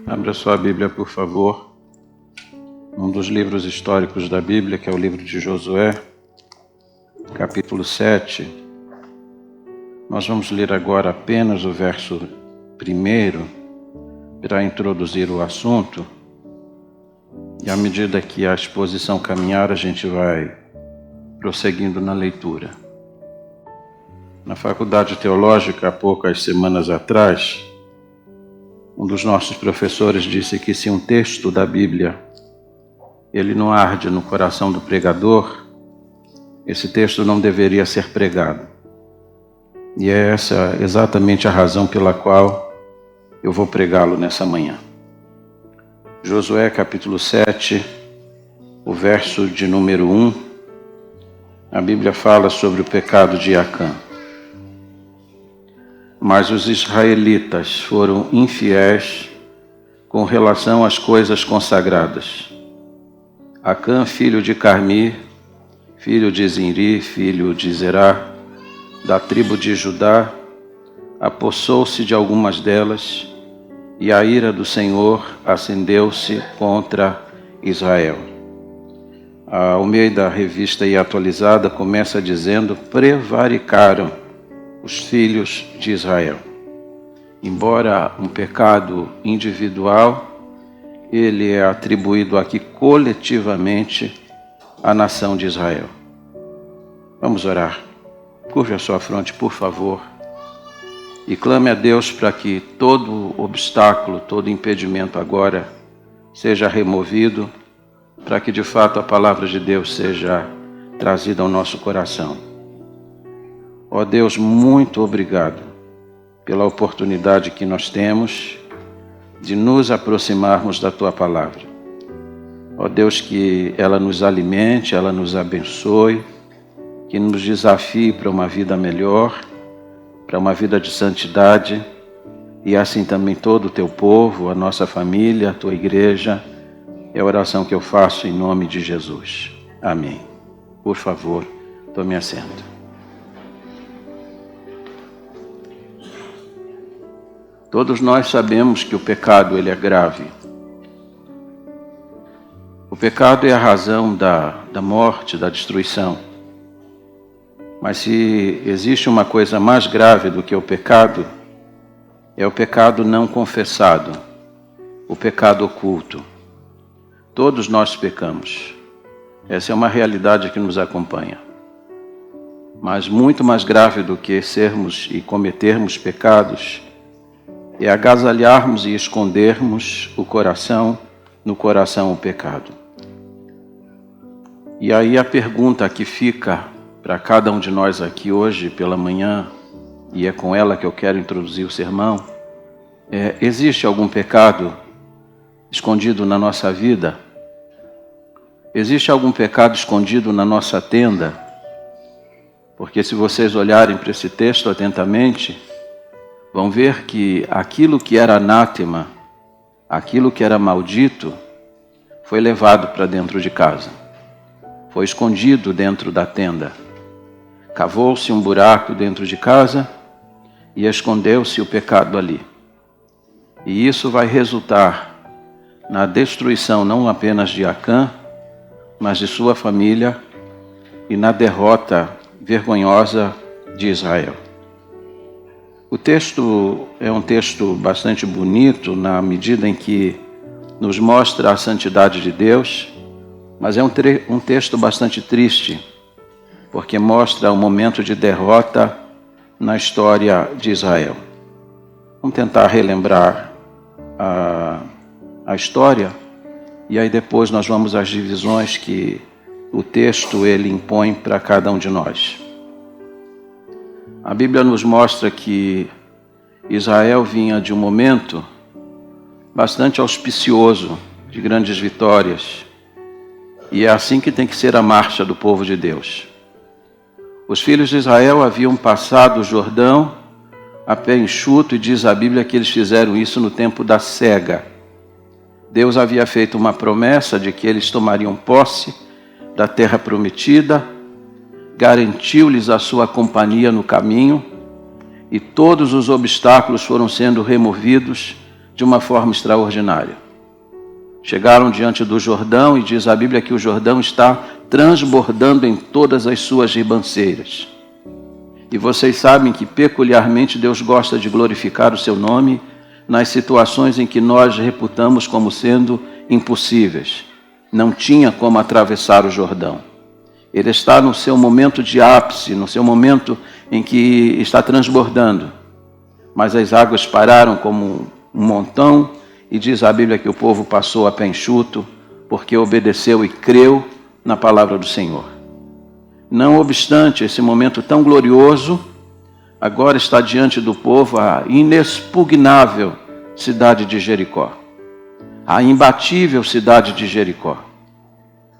Abra sua Bíblia, por favor. Um dos livros históricos da Bíblia, que é o livro de Josué, capítulo 7. Nós vamos ler agora apenas o verso 1 para introduzir o assunto. E à medida que a exposição caminhar, a gente vai prosseguindo na leitura. Na Faculdade Teológica, há poucas semanas atrás, um dos nossos professores disse que se um texto da Bíblia ele não arde no coração do pregador, esse texto não deveria ser pregado. E é essa exatamente a razão pela qual eu vou pregá-lo nessa manhã. Josué capítulo 7, o verso de número 1, a Bíblia fala sobre o pecado de Acã. Mas os israelitas foram infiéis com relação às coisas consagradas. Acã, filho de Carmi, filho de Zinri, filho de Zerá, da tribo de Judá, apossou-se de algumas delas, e a ira do Senhor acendeu-se contra Israel. A Almeida Revista e Atualizada começa dizendo: prevaricaram os filhos de Israel. Embora um pecado individual, ele é atribuído aqui coletivamente à nação de Israel. Vamos orar. Curve a sua fronte, por favor, e clame a Deus para que todo obstáculo, todo impedimento agora seja removido, para que de fato a palavra de Deus seja trazida ao nosso coração. Ó Deus, muito obrigado pela oportunidade que nós temos de nos aproximarmos da Tua palavra. Ó Deus, que ela nos alimente, ela nos abençoe, que nos desafie para uma vida melhor, para uma vida de santidade, e assim também todo o Teu povo, a nossa família, a Tua igreja. É a oração que eu faço em nome de Jesus. Amém. Por favor, tome assento. Todos nós sabemos que o pecado ele é grave. O pecado é a razão da morte, da destruição. Mas se existe uma coisa mais grave do que o pecado, é o pecado não confessado, o pecado oculto. Todos nós pecamos. Essa é uma realidade que nos acompanha. Mas muito mais grave do que sermos e cometermos pecados é agasalharmos e escondermos no coração o pecado. E aí a pergunta que fica para cada um de nós aqui hoje pela manhã, e é com ela que eu quero introduzir o sermão, existe algum pecado escondido na nossa vida? Existe algum pecado escondido na nossa tenda? Porque se vocês olharem para esse texto atentamente, vão ver que aquilo que era anátema, aquilo que era maldito, foi levado para dentro de casa. Foi escondido dentro da tenda. Cavou-se um buraco dentro de casa e escondeu-se o pecado ali. E isso vai resultar na destruição não apenas de Acã, mas de sua família e na derrota vergonhosa de Israel. O texto é um texto bastante bonito na medida em que nos mostra a santidade de Deus, mas é um texto bastante triste, porque mostra um momento de derrota na história de Israel. Vamos tentar relembrar a história e aí depois nós vamos às divisões que o texto ele impõe para cada um de nós. A Bíblia nos mostra que Israel vinha de um momento bastante auspicioso, de grandes vitórias. E é assim que tem que ser a marcha do povo de Deus. Os filhos de Israel haviam passado o Jordão a pé enxuto, e diz a Bíblia que eles fizeram isso no tempo da cega. Deus havia feito uma promessa de que eles tomariam posse da terra prometida, garantiu-lhes a sua companhia no caminho, e todos os obstáculos foram sendo removidos de uma forma extraordinária. Chegaram diante do Jordão e diz a Bíblia que o Jordão está transbordando em todas as suas ribanceiras. E vocês sabem que peculiarmente Deus gosta de glorificar o seu nome nas situações em que nós reputamos como sendo impossíveis. Não tinha como atravessar o Jordão. Ele está no seu momento de ápice, no seu momento em que está transbordando. Mas as águas pararam como um montão e diz a Bíblia que o povo passou a pé enxuto porque obedeceu e creu na palavra do Senhor. Não obstante esse momento tão glorioso, agora está diante do povo a inexpugnável cidade de Jericó, a imbatível cidade de Jericó.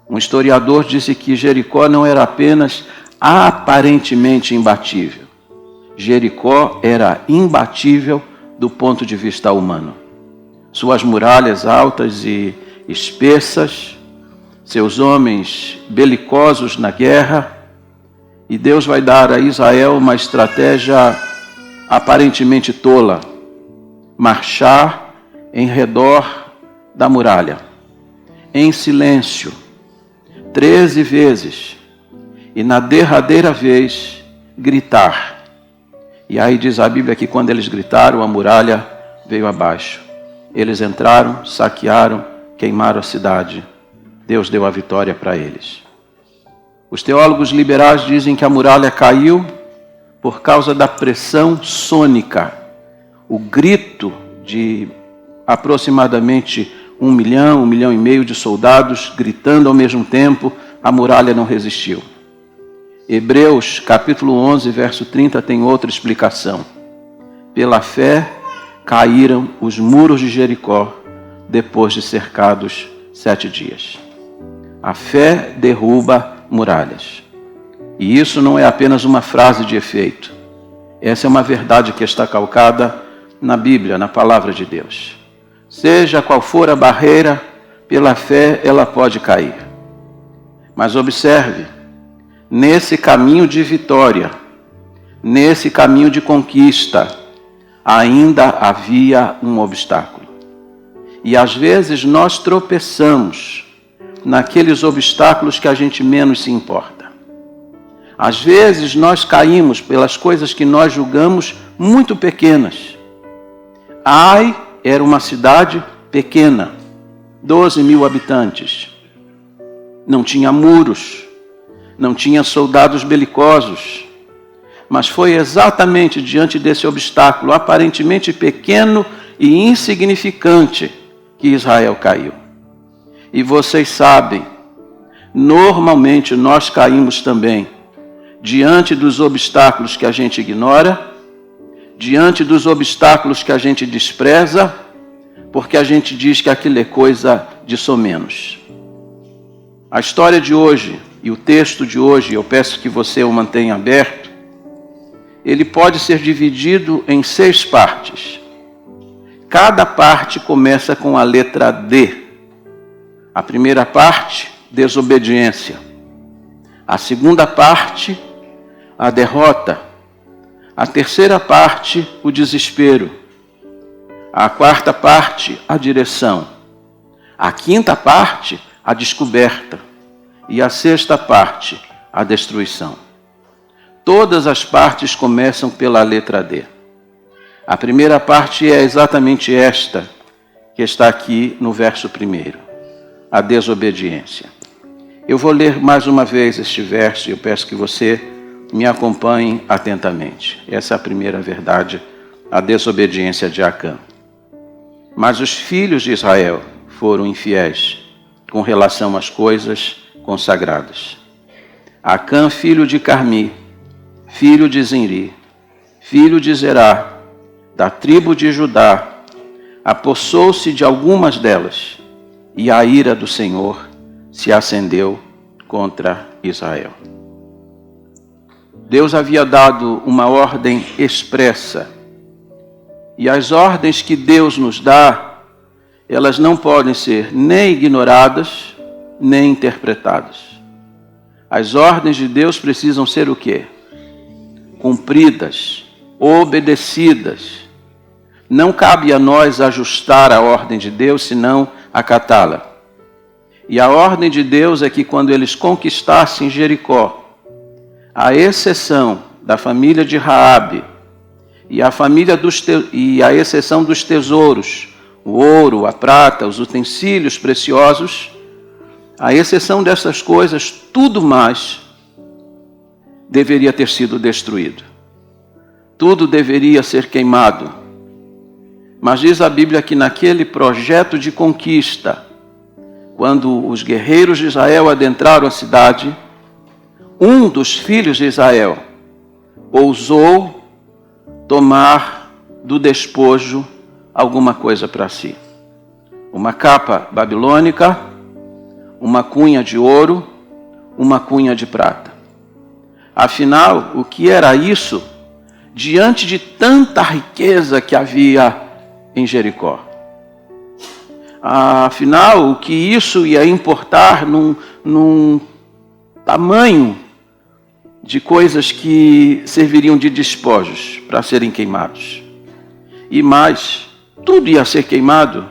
Um historiador disse que Jericó não era apenas aparentemente imbatível. Jericó era imbatível do ponto de vista humano. Suas muralhas altas e espessas, seus homens belicosos na guerra, e Deus vai dar a Israel uma estratégia aparentemente tola: marchar em redor da muralha, em silêncio, 13 vezes, e na derradeira vez gritar. E aí diz a Bíblia que quando eles gritaram, a muralha veio abaixo. Eles entraram, saquearam, queimaram a cidade. Deus deu a vitória para eles. Os teólogos liberais dizem que a muralha caiu por causa da pressão sônica. O grito de aproximadamente 1 milhão e meio de soldados gritando ao mesmo tempo, a muralha não resistiu. Hebreus capítulo 11, verso 30 tem outra explicação. Pela fé caíram os muros de Jericó depois de cercados 7 dias. A fé derruba muralhas. E isso não é apenas uma frase de efeito. Essa é uma verdade que está calcada na Bíblia, na palavra de Deus. Seja qual for a barreira, pela fé ela pode cair. Mas observe, nesse caminho de vitória, nesse caminho de conquista, ainda havia um obstáculo. E às vezes nós tropeçamos naqueles obstáculos que a gente menos se importa. Às vezes nós caímos pelas coisas que nós julgamos muito pequenas. Ai era uma cidade pequena, 12 mil habitantes. Não tinha muros, não tinha soldados belicosos. Mas foi exatamente diante desse obstáculo aparentemente pequeno e insignificante que Israel caiu. E vocês sabem, normalmente nós caímos também diante dos obstáculos que a gente ignora, diante dos obstáculos que a gente despreza, porque a gente diz que aquilo é coisa de somenos. A história de hoje e o texto de hoje, eu peço que você o mantenha aberto, ele pode ser dividido em 6 partes. Cada parte começa com a letra D. A primeira parte, desobediência. A segunda parte, a derrota. A terceira parte, o desespero. A quarta parte, a direção. A quinta parte, a descoberta. E a sexta parte, a destruição. Todas as partes começam pela letra D. A primeira parte é exatamente esta, que está aqui no verso 1. A desobediência. Eu vou ler mais uma vez este verso e eu peço que você me acompanhe atentamente. Essa é a primeira verdade, a desobediência de Acã. Mas os filhos de Israel foram infiéis com relação às coisas consagradas. Acã, filho de Carmi, filho de Zinri, filho de Zerá, da tribo de Judá, apossou-se de algumas delas, e a ira do Senhor se acendeu contra Israel. Deus havia dado uma ordem expressa, e as ordens que Deus nos dá, elas não podem ser nem ignoradas, nem interpretadas. As ordens de Deus precisam ser o quê? Cumpridas, obedecidas. não cabe a nós ajustar a ordem de Deus, senão acatá-la. E a ordem de Deus é que quando eles conquistassem Jericó, à exceção da família de Raabe e a exceção dos tesouros, o ouro, a prata, os utensílios preciosos, à exceção dessas coisas, tudo mais deveria ter sido destruído. Tudo deveria ser queimado. Mas diz a Bíblia que naquele projeto de conquista, quando os guerreiros de Israel adentraram a cidade, um dos filhos de Israel ousou tomar do despojo alguma coisa para si. Uma capa babilônica, uma cunha de ouro, uma cunha de prata. Afinal, o que era isso diante de tanta riqueza que havia em Jericó? Afinal, o que isso ia importar num tamanho de coisas que serviriam de despojos para serem queimados? E mais, tudo ia ser queimado.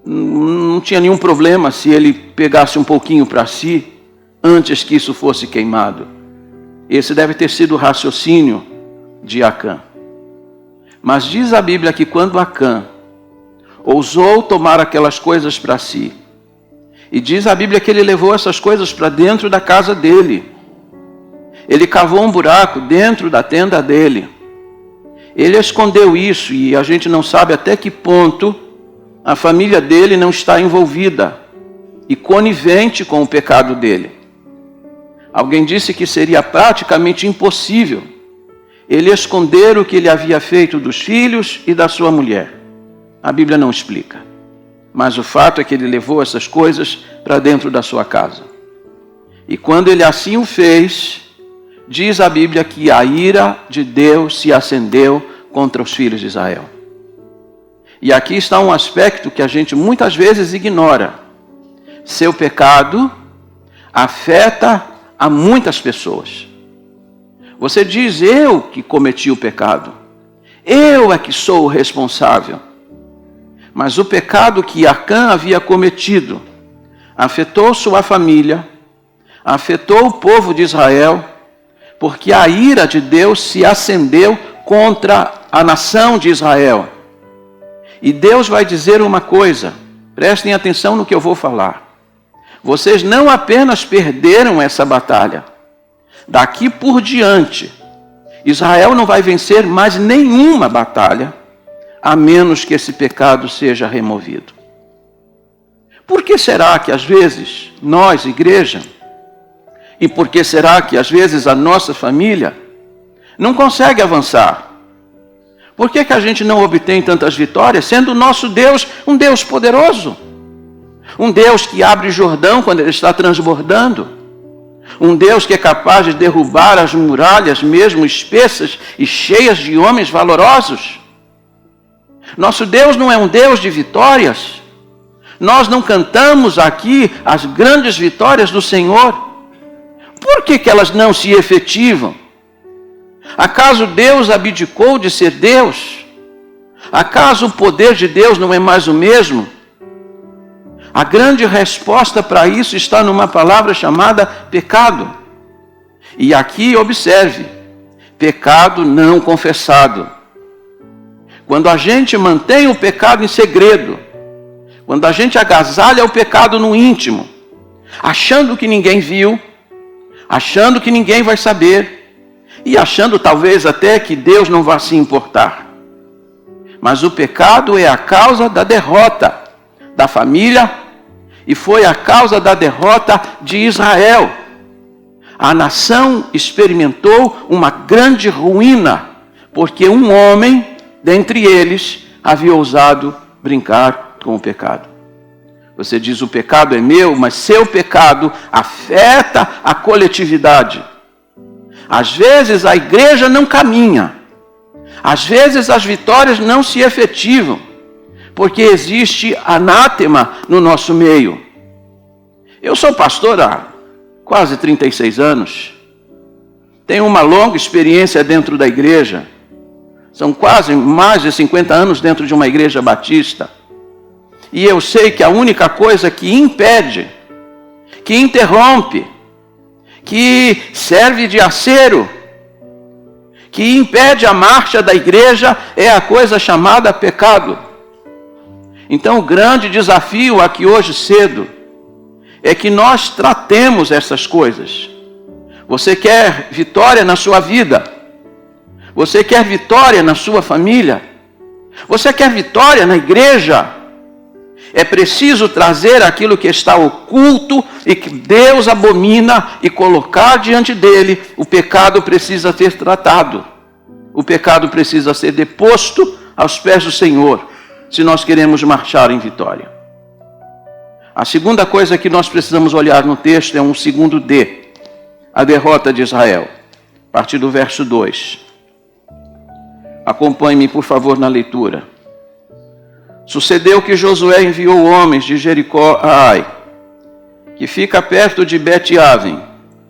Não tinha nenhum problema se ele pegasse um pouquinho para si antes que isso fosse queimado. Esse deve ter sido o raciocínio de Acã. Mas diz a Bíblia que quando Acã ousou tomar aquelas coisas para si, e diz a Bíblia que ele levou essas coisas para dentro da casa dele, ele cavou um buraco dentro da tenda dele, ele escondeu isso, e a gente não sabe até que ponto a família dele não está envolvida e conivente com o pecado dele. Alguém disse que seria praticamente impossível ele esconder o que ele havia feito dos filhos e da sua mulher. A Bíblia não explica. Mas o fato é que ele levou essas coisas para dentro da sua casa. E quando ele assim o fez, diz a Bíblia que a ira de Deus se acendeu contra os filhos de Israel. E aqui está um aspecto que a gente muitas vezes ignora. Seu pecado afeta a muitas pessoas. Você diz, eu que cometi o pecado. Eu é que sou o responsável. Mas o pecado que Acã havia cometido afetou sua família, afetou o povo de Israel, porque a ira de Deus se acendeu contra a nação de Israel. E Deus vai dizer uma coisa, prestem atenção no que eu vou falar. Vocês não apenas perderam essa batalha. Daqui por diante, Israel não vai vencer mais nenhuma batalha, a menos que esse pecado seja removido. Por que será que às vezes nós, igreja, e por que será que às vezes a nossa família não consegue avançar? Por que a gente não obtém tantas vitórias, sendo o nosso Deus um Deus poderoso? Um Deus que abre o Jordão quando ele está transbordando. Um Deus que é capaz de derrubar as muralhas, mesmo espessas e cheias de homens valorosos. Nosso Deus não é um Deus de vitórias. Nós não cantamos aqui as grandes vitórias do Senhor. Por que elas não se efetivam? Acaso Deus abdicou de ser Deus? Acaso o poder de Deus não é mais o mesmo? A grande resposta para isso está numa palavra chamada pecado. E aqui observe, pecado não confessado. Quando a gente mantém o pecado em segredo, quando a gente agasalha o pecado no íntimo, achando que ninguém viu, achando que ninguém vai saber, e achando talvez até que Deus não vai se importar. Mas o pecado é a causa da derrota da família e foi a causa da derrota de Israel. A nação experimentou uma grande ruína, porque um homem dentre eles havia ousado brincar com o pecado. Você diz, o pecado é meu, mas seu pecado afeta a coletividade. Às vezes a igreja não caminha. Às vezes as vitórias não se efetivam, porque existe anátema no nosso meio. Eu sou pastor há quase 36 anos. Tenho uma longa experiência dentro da igreja. São quase mais de 50 anos dentro de uma igreja batista. E eu sei que a única coisa que impede, que interrompe, que serve de acero, que impede a marcha da igreja é a coisa chamada pecado. Então o grande desafio aqui hoje cedo é que nós tratemos essas coisas. Você quer vitória na sua vida? Você quer vitória na sua família? Você quer vitória na igreja? É preciso trazer aquilo que está oculto e que Deus abomina e colocar diante dele. O pecado precisa ser tratado. O pecado precisa ser deposto aos pés do Senhor, se nós queremos marchar em vitória. A segunda coisa que nós precisamos olhar no texto é um segundo D, a derrota de Israel. A partir do verso 2. Acompanhe-me, por favor, na leitura. Sucedeu que Josué enviou homens de Jericó a Ai, que fica perto de Bet-Aven,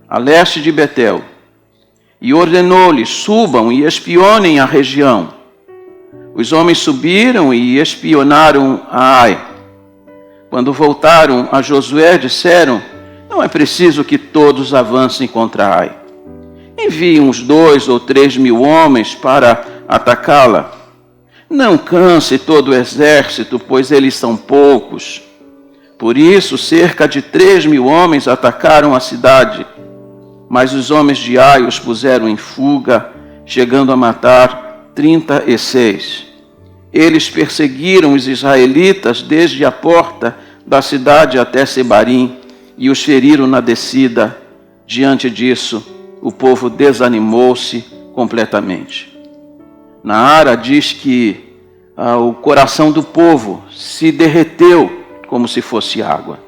a leste de Betel, e ordenou-lhes: subam e espionem a região. Os homens subiram e espionaram a Ai. Quando voltaram a Josué, disseram: não é preciso que todos avancem contra Ai. Envie uns 2 ou 3 mil homens para atacá-la. Não canse todo o exército, pois eles são poucos. Por isso, cerca de 3 mil homens atacaram a cidade. Mas os homens de Ai os puseram em fuga, chegando a matar 36. Eles perseguiram os israelitas desde a porta da cidade até Sebarim e os feriram na descida. Diante disso, o povo desanimou-se completamente. Naara diz que o coração do povo se derreteu como se fosse água.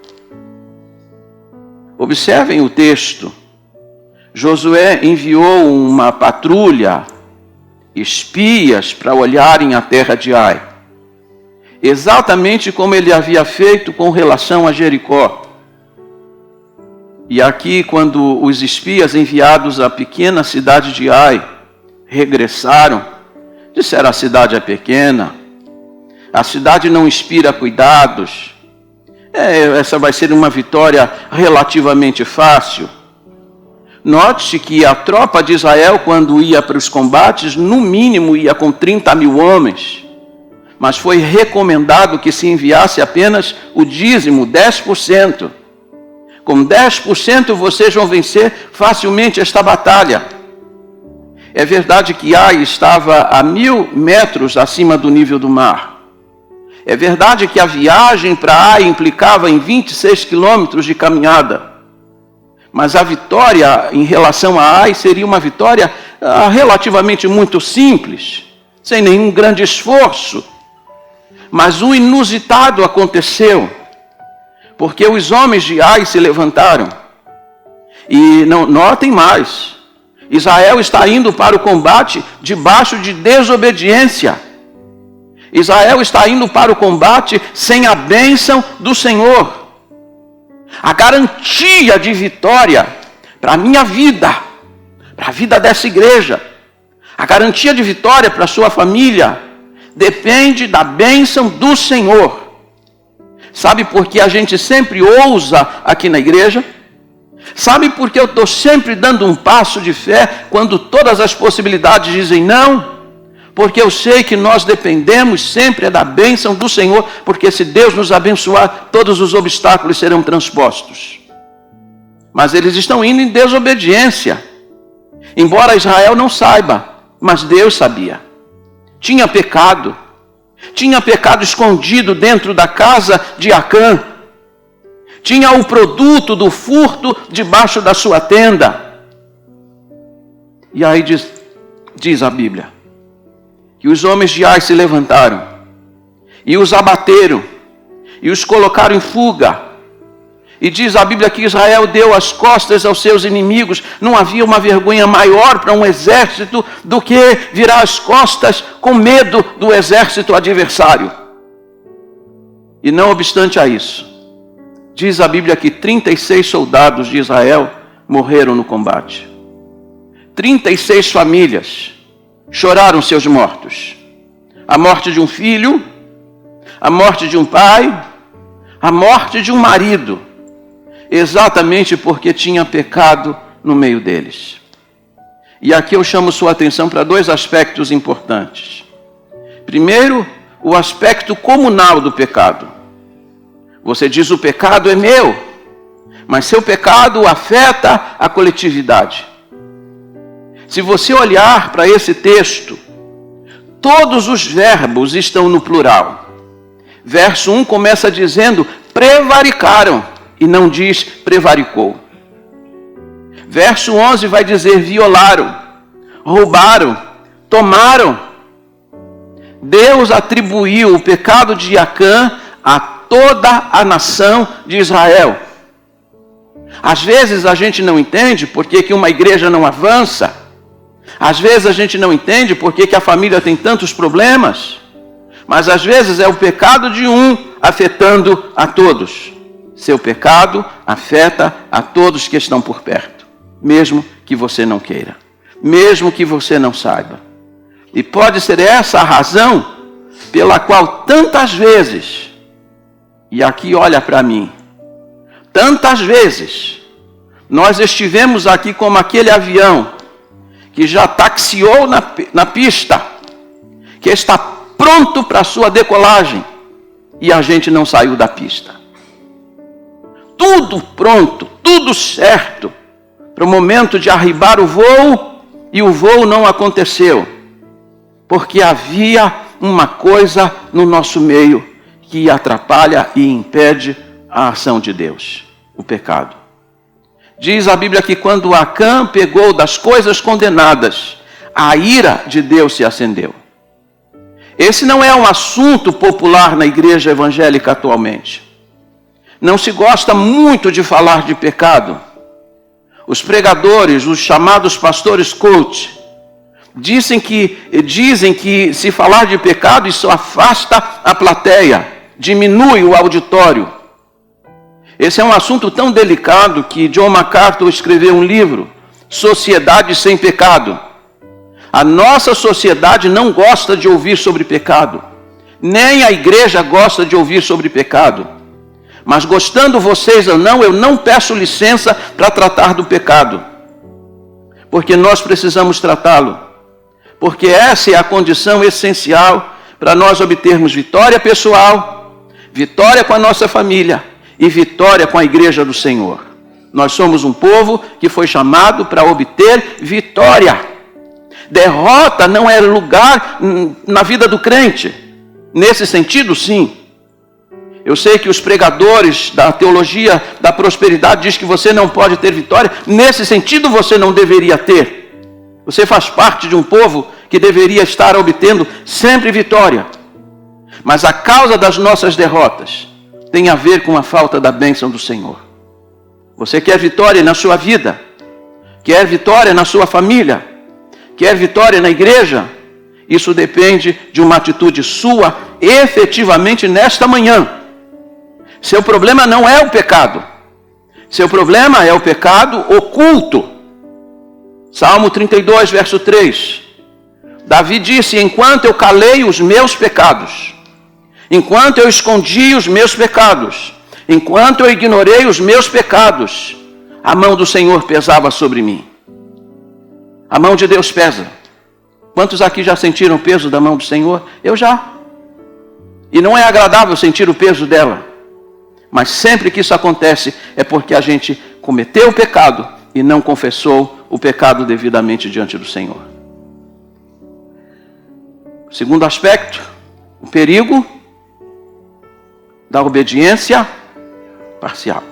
Observem o texto. Josué enviou uma patrulha, espias, para olharem a terra de Ai. Exatamente como ele havia feito com relação a Jericó. E aqui, quando os espias enviados à pequena cidade de Ai regressaram, disseram: a cidade é pequena, a cidade não inspira cuidados, essa vai ser uma vitória relativamente fácil. Note-se que a tropa de Israel, quando ia para os combates, no mínimo ia com 30 mil homens, mas foi recomendado que se enviasse apenas o dízimo, 10%. Com 10% vocês vão vencer facilmente esta batalha. É verdade que Ai estava a 1.000 metros acima do nível do mar. É verdade que a viagem para Ai implicava em 26 quilômetros de caminhada. Mas a vitória em relação a Ai seria uma vitória relativamente muito simples, sem nenhum grande esforço. Mas o inusitado aconteceu, porque os homens de Ai se levantaram. E não, notem mais, Israel está indo para o combate debaixo de desobediência. Israel está indo para o combate sem a bênção do Senhor. A garantia de vitória para a minha vida, para a vida dessa igreja, a garantia de vitória para a sua família, depende da bênção do Senhor. Sabe por que a gente sempre ousa aqui na igreja? Sabe por que eu estou sempre dando um passo de fé quando todas as possibilidades dizem não? Porque eu sei que nós dependemos sempre da bênção do Senhor, porque se Deus nos abençoar, todos os obstáculos serão transpostos. Mas eles estão indo em desobediência. Embora Israel não saiba, mas Deus sabia. Tinha pecado escondido dentro da casa de Acã. Tinha o produto do furto debaixo da sua tenda. E aí diz a Bíblia que os homens de Ai se levantaram e os abateram e os colocaram em fuga. E diz a Bíblia que Israel deu as costas aos seus inimigos. Não havia uma vergonha maior para um exército do que virar as costas com medo do exército adversário. E não obstante a isso, diz a Bíblia que 36 soldados de Israel morreram no combate. 36 famílias choraram seus mortos. A morte de um filho, a morte de um pai, a morte de um marido, exatamente porque tinha pecado no meio deles. E aqui eu chamo sua atenção para dois aspectos importantes. Primeiro, o aspecto comunal do pecado. Você diz: o pecado é meu, mas seu pecado afeta a coletividade. Se você olhar para esse texto, todos os verbos estão no plural. Verso 1 começa dizendo: prevaricaram, e não diz prevaricou. Verso 11 vai dizer: violaram, roubaram, tomaram. Deus atribuiu o pecado de Acã a toda a nação de Israel. Às vezes a gente não entende por que uma igreja não avança. Às vezes a gente não entende por que a família tem tantos problemas. Mas às vezes é o pecado de um afetando a todos. Seu pecado afeta a todos que estão por perto, mesmo que você não queira, mesmo que você não saiba. E pode ser essa a razão pela qual tantas vezes, e aqui olha para mim, tantas vezes nós estivemos aqui como aquele avião que já taxiou na pista, que está pronto para a sua decolagem, e a gente não saiu da pista. Tudo pronto, tudo certo para o momento de arribar o voo, e o voo não aconteceu, porque havia uma coisa no nosso meio que atrapalha e impede a ação de Deus: o pecado. Diz a Bíblia que quando Acã pegou das coisas condenadas, a ira de Deus se acendeu. Esse não é um assunto popular na igreja evangélica atualmente. Não se gosta muito de falar de pecado. Os pregadores, os chamados pastores coach, dizem que se falar de pecado, isso afasta a plateia, diminui o auditório. Esse é um assunto tão delicado que John MacArthur escreveu um livro, Sociedade Sem Pecado. A nossa sociedade não gosta de ouvir sobre pecado. Nem a igreja gosta de ouvir sobre pecado. Mas gostando vocês ou não, eu não peço licença para tratar do pecado. Porque nós precisamos tratá-lo. Porque essa é a condição essencial para nós obtermos vitória pessoal, vitória com a nossa família e vitória com a igreja do Senhor. Nós somos um povo que foi chamado para obter vitória. Derrota não é lugar na vida do crente. Nesse sentido, sim. Eu sei que os pregadores da teologia da prosperidade dizem que você não pode ter vitória. Nesse sentido, você não deveria ter. Você faz parte de um povo que deveria estar obtendo sempre vitória. Mas a causa das nossas derrotas tem a ver com a falta da bênção do Senhor. Você quer vitória na sua vida? Quer vitória na sua família? Quer vitória na igreja? Isso depende de uma atitude sua efetivamente nesta manhã. Seu problema não é o pecado. Seu problema é o pecado oculto. Salmo 32, verso 3. Davi disse: enquanto eu calei os meus pecados, enquanto eu escondi os meus pecados, enquanto eu ignorei os meus pecados, a mão do Senhor pesava sobre mim. A mão de Deus pesa. Quantos aqui já sentiram o peso da mão do Senhor? Eu já. E não é agradável sentir o peso dela. Mas sempre que isso acontece, é porque a gente cometeu o pecado e não confessou o pecado devidamente diante do Senhor. Segundo aspecto, o perigo da obediência parcial.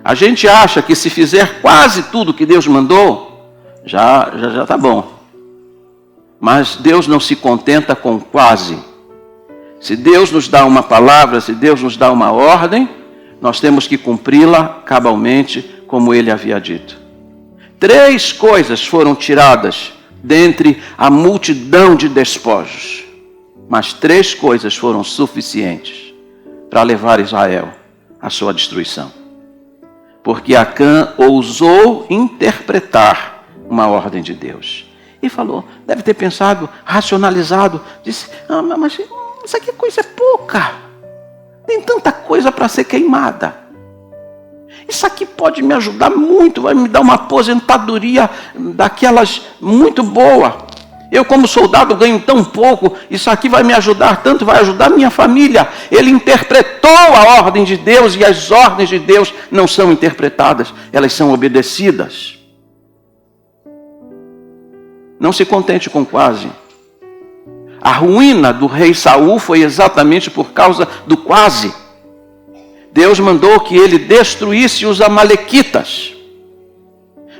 A gente acha que se fizer quase tudo que Deus mandou, já está bom. Mas Deus não se contenta com quase. Se Deus nos dá uma palavra, se Deus nos dá uma ordem, nós temos que cumpri-la cabalmente, como Ele havia dito. 3 coisas foram tiradas dentre a multidão de despojos. Mas 3 coisas foram suficientes para levar Israel à sua destruição. Porque Acã ousou interpretar uma ordem de Deus. E falou, deve ter pensado, racionalizado, disse, mas isso aqui é coisa pouca. Tem tanta coisa para ser queimada. Isso aqui pode me ajudar muito, vai me dar uma aposentadoria daquelas muito boa. Eu como soldado ganho tão pouco, isso aqui vai me ajudar tanto, vai ajudar minha família. Ele interpretou a ordem de Deus e as ordens de Deus não são interpretadas, elas são obedecidas. Não se contente com quase. A ruína do rei Saul foi exatamente por causa do quase. Deus mandou que ele destruísse os amalequitas.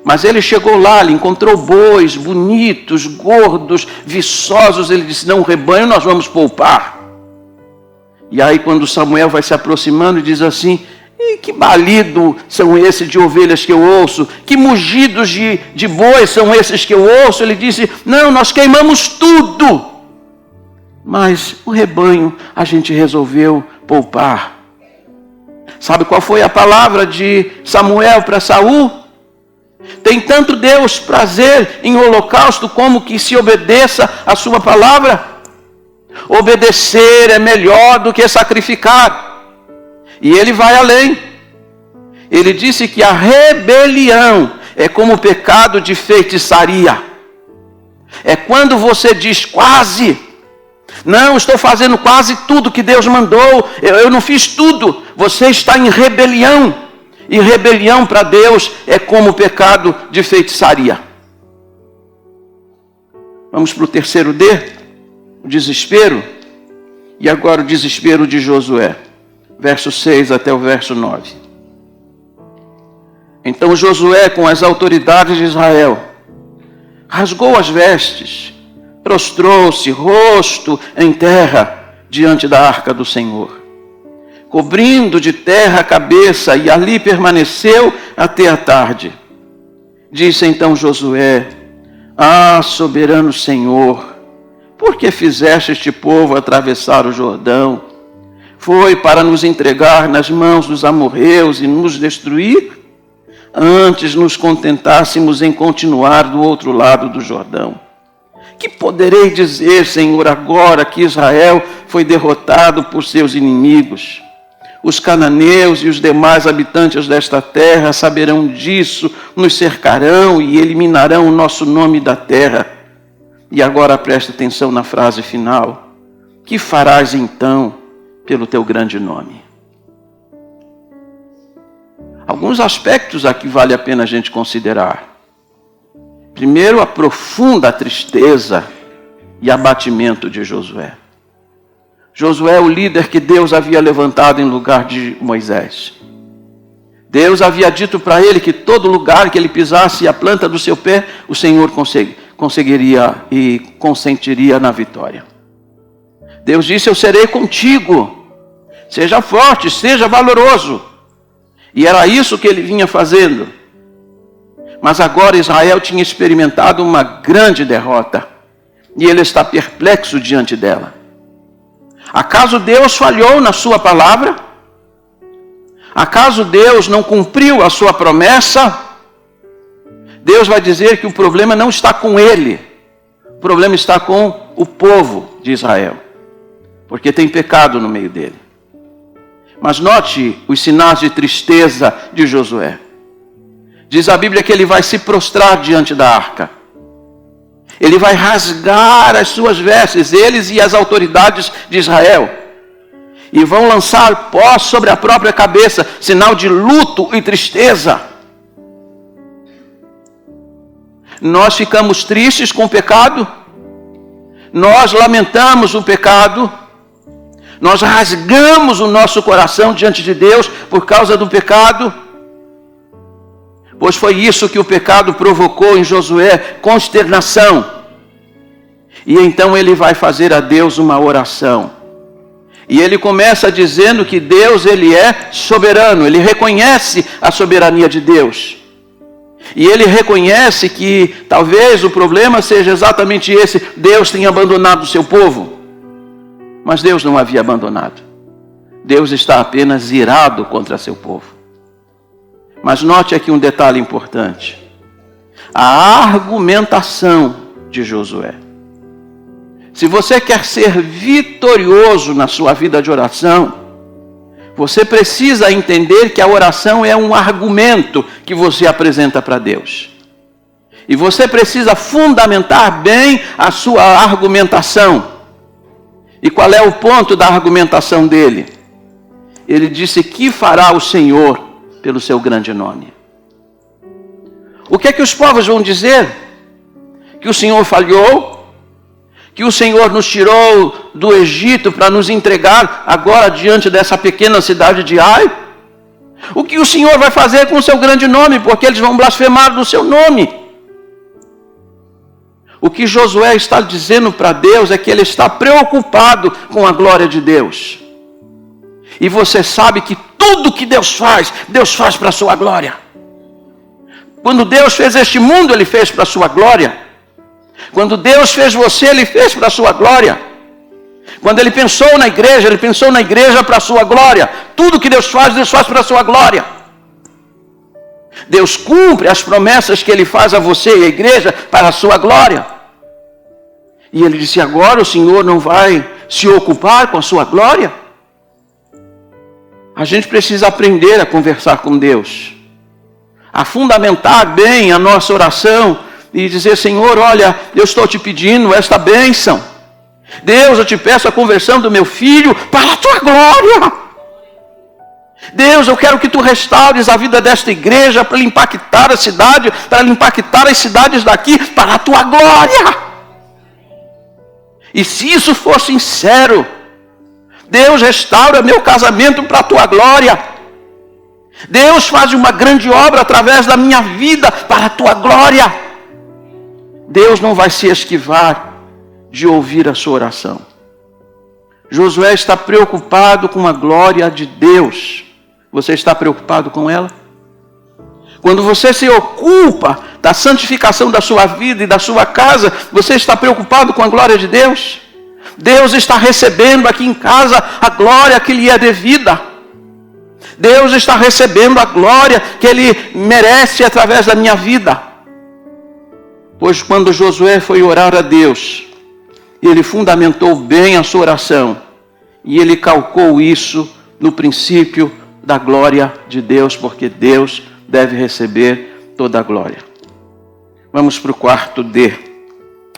Mas ele chegou lá, ele encontrou bois bonitos, gordos, viçosos. Ele disse, não, o rebanho nós vamos poupar. E aí quando Samuel vai se aproximando, diz assim, que balido são esses de ovelhas que eu ouço? Que mugidos de bois são esses que eu ouço? Ele disse, não, nós queimamos tudo. Mas o rebanho a gente resolveu poupar. Sabe qual foi a palavra de Samuel para Saul? Tem tanto Deus prazer em holocausto como que se obedeça a sua palavra? Obedecer é melhor do que sacrificar. E ele vai além. Ele disse que a rebelião é como o pecado de feitiçaria. É quando você diz quase. Não, estou fazendo quase tudo que Deus mandou. Eu não fiz tudo. Você está em rebelião. E rebelião para Deus é como o pecado de feitiçaria. Vamos para o terceiro D, o desespero. E agora o desespero de Josué, verso 6 até o verso 9. Então Josué, com as autoridades de Israel, rasgou as vestes, prostrou-se, rosto em terra, diante da arca do Senhor, cobrindo de terra a cabeça, e ali permaneceu até a tarde. Disse então Josué, soberano Senhor, por que fizeste este povo atravessar o Jordão? Foi para nos entregar nas mãos dos amorreus e nos destruir? Antes nos contentássemos em continuar do outro lado do Jordão. Que poderei dizer, Senhor, agora que Israel foi derrotado por seus inimigos? Os cananeus e os demais habitantes desta terra saberão disso, nos cercarão e eliminarão o nosso nome da terra. E agora presta atenção na frase final. Que farás então pelo teu grande nome? Alguns aspectos aqui vale a pena a gente considerar. Primeiro, a profunda tristeza e abatimento de Josué. Josué é o líder que Deus havia levantado em lugar de Moisés. Deus havia dito para ele que todo lugar que ele pisasse a planta do seu pé, o Senhor conseguiria e consentiria na vitória. Deus disse, eu serei contigo. Seja forte, seja valoroso. E era isso que ele vinha fazendo. Mas agora Israel tinha experimentado uma grande derrota. E ele está perplexo diante dela. Acaso Deus falhou na sua palavra? Acaso Deus não cumpriu a sua promessa? Deus vai dizer que o problema não está com ele. O problema está com o povo de Israel. Porque tem pecado no meio dele. Mas note os sinais de tristeza de Josué. Diz a Bíblia que ele vai se prostrar diante da arca. Ele vai rasgar as suas vestes, eles e as autoridades de Israel. E vão lançar pó sobre a própria cabeça, sinal de luto e tristeza. Nós ficamos tristes com o pecado. Nós lamentamos o pecado. Nós rasgamos o nosso coração diante de Deus por causa do pecado. Pois foi isso que o pecado provocou em Josué, consternação. E então ele vai fazer a Deus uma oração. E ele começa dizendo que Deus, ele é soberano. Ele reconhece a soberania de Deus. E ele reconhece que talvez o problema seja exatamente esse. Deus tem abandonado o seu povo. Mas Deus não havia abandonado. Deus está apenas irado contra seu povo. Mas note aqui um detalhe importante. A argumentação de Josué. Se você quer ser vitorioso na sua vida de oração, você precisa entender que a oração é um argumento que você apresenta para Deus. E você precisa fundamentar bem a sua argumentação. E qual é o ponto da argumentação dele? Ele disse: que fará o Senhor pelo seu grande nome? O que é que os povos vão dizer? Que o Senhor falhou? Que o Senhor nos tirou do Egito para nos entregar agora diante dessa pequena cidade de Ai? O que o Senhor vai fazer com o seu grande nome? Porque eles vão blasfemar do seu nome. O que Josué está dizendo para Deus é que ele está preocupado com a glória de Deus. E você sabe que tudo que Deus faz para a sua glória. Quando Deus fez este mundo, Ele fez para a sua glória. Quando Deus fez você, Ele fez para a sua glória. Quando Ele pensou na igreja, Ele pensou na igreja para a sua glória. Tudo que Deus faz para a sua glória. Deus cumpre as promessas que Ele faz a você e à igreja para a sua glória. E Ele disse: agora o Senhor não vai se ocupar com a sua glória? A gente precisa aprender a conversar com Deus, a fundamentar bem a nossa oração e dizer: Senhor, olha, eu estou te pedindo esta bênção. Deus, eu te peço a conversão do meu filho para a tua glória. Deus, eu quero que tu restaures a vida desta igreja para impactar a cidade, para impactar as cidades daqui para a tua glória. E se isso for sincero, Deus, restaura meu casamento para a tua glória. Deus, faz uma grande obra através da minha vida para a tua glória. Deus não vai se esquivar de ouvir a sua oração. Josué está preocupado com a glória de Deus. Você está preocupado com ela? Quando você se ocupa da santificação da sua vida e da sua casa, você está preocupado com a glória de Deus? Deus está recebendo aqui em casa a glória que lhe é devida. Deus está recebendo a glória que Ele merece através da minha vida. Pois quando Josué foi orar a Deus, ele fundamentou bem a sua oração. E ele calcou isso no princípio da glória de Deus, porque Deus deve receber toda a glória. Vamos para o quarto D,